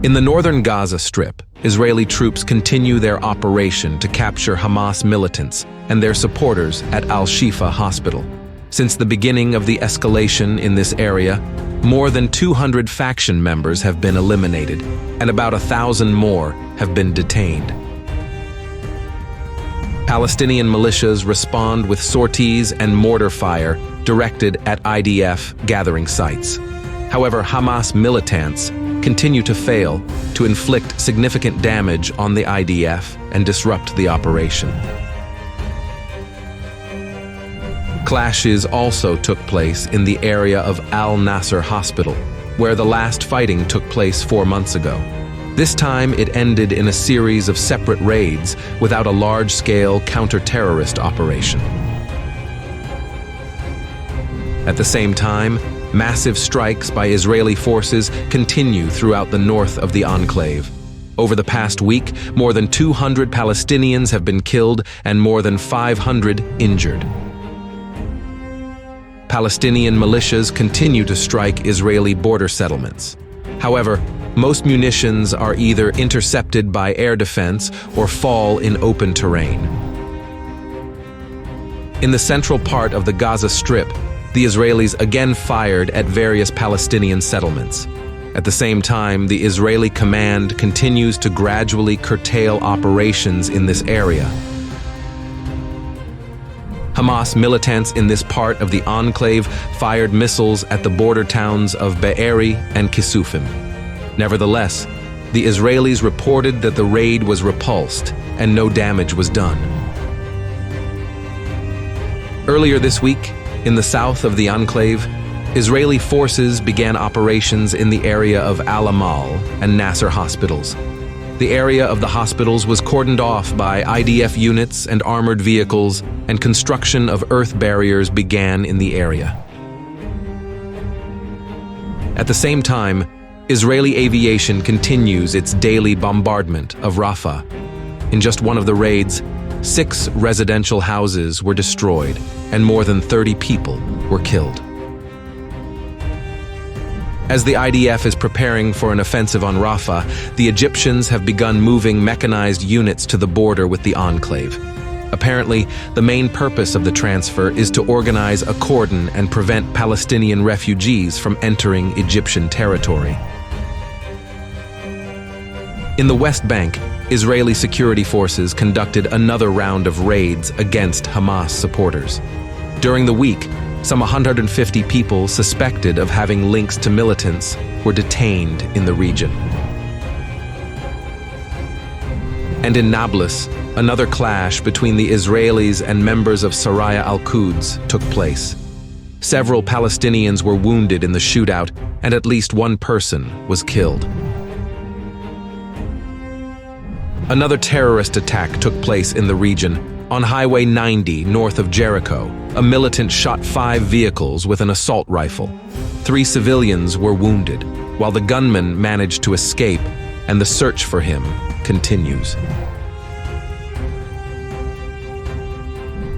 In the northern Gaza Strip, Israeli troops continue their operation to capture Hamas militants and their supporters at Al-Shifa Hospital. Since the beginning of the escalation in this area, more than 200 faction members have been eliminated, and about 1,000 more have been detained. Palestinian militias respond with sorties and mortar fire directed at IDF gathering sites. However, Hamas militants continue to fail to inflict significant damage on the IDF and disrupt the operation. Clashes also took place in the area of Al-Nasser Hospital, where the last fighting took place 4 months ago. This time it ended in a series of separate raids without a large-scale counter-terrorist operation. At the same time, massive strikes by Israeli forces continue throughout the north of the enclave. Over the past week, more than 200 Palestinians have been killed and more than 500 injured. Palestinian militias continue to strike Israeli border settlements. However, most munitions are either intercepted by air defense or fall in open terrain. In the central part of the Gaza Strip, the Israelis again fired at various Palestinian settlements. At the same time, the Israeli command continues to gradually curtail operations in this area. Hamas militants in this part of the enclave fired missiles at the border towns of Be'eri and Kisufim. Nevertheless, the Israelis reported that the raid was repulsed and no damage was done. Earlier this week, in the south of the enclave, Israeli forces began operations in the area of Al-Amal and Nasser hospitals. The area of the hospitals was cordoned off by IDF units and armored vehicles, and construction of earth barriers began in the area. At the same time, Israeli aviation continues its daily bombardment of Rafah. In just one of the raids, 6 residential houses were destroyed and more than 30 people were killed. As the IDF is preparing for an offensive on Rafah, the Egyptians have begun moving mechanized units to the border with the enclave. Apparently, the main purpose of the transfer is to organize a cordon and prevent Palestinian refugees from entering Egyptian territory. In the West Bank, Israeli security forces conducted another round of raids against Hamas supporters. During the week, some 150 people suspected of having links to militants were detained in the region. And in Nablus, another clash between the Israelis and members of Saraya al-Quds took place. Several Palestinians were wounded in the shootout, and at least one person was killed. Another terrorist attack took place in the region. On Highway 90, north of Jericho, a militant shot 5 vehicles with an assault rifle. 3 civilians were wounded, while the gunman managed to escape, and the search for him continues.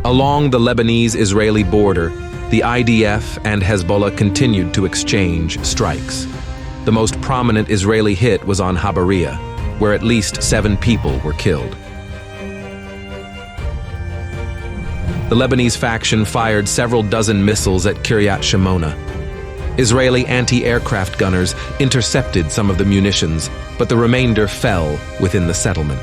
Along the Lebanese-Israeli border, the IDF and Hezbollah continued to exchange strikes. The most prominent Israeli hit was on Habaria, where at least 7 people were killed. The Lebanese faction fired several dozen missiles at Kiryat Shimona. Israeli anti-aircraft gunners intercepted some of the munitions, but the remainder fell within the settlement.